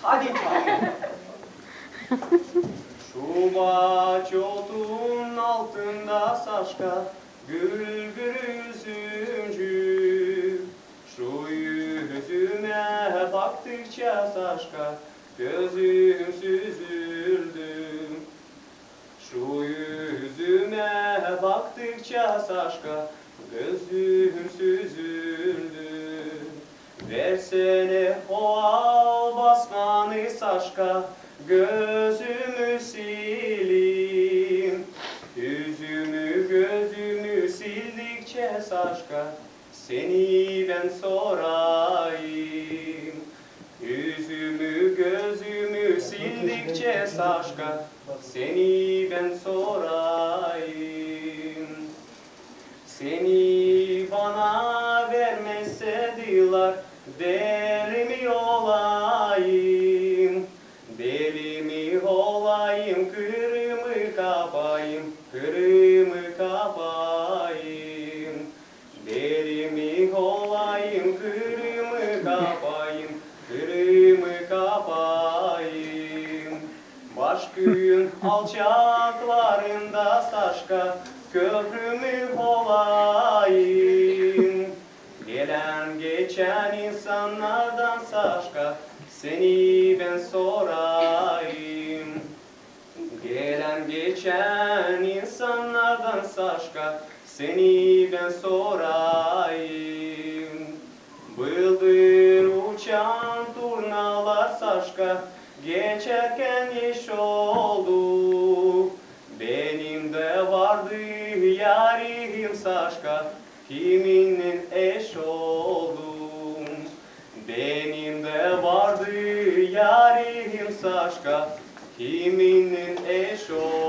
Hadi çal. Şu bahçotun altında Saşka, gül yüzüncü. Şu yüzüme baktıkça Saşka, gözüm süzüldü. Şu yüzüme baktıkça Saşka, gözüm süzüldü. Versene o al basmanı Saşka, gözümü sileyim. Yüzümü gözümü sildikçe Saşka, seni ben sorayım. Yüzümü gözümü sildikçe Saşka, seni ben sorayım. Seni bana vermesedirler, deli mi olayım? Deli mi olayım, kırımı kapayım, kırımı kapayım. Deli mi olayım, kırımı kapayım, kırımı kapayım. Başköyün alçaklarında Saşka, köprümü olayım. Gelen geçen insanlardan Saşka, seni ben sorayım. Gelen geçen insanlardan Saşka, seni ben sorayım. Bıldır uçan turnalar Saşka, geçerken yeş oldu. Benim de vardı yarim Saşka, kiminle eş oldum. Benim de vardı yarim Saşka, kiminle eş oldum.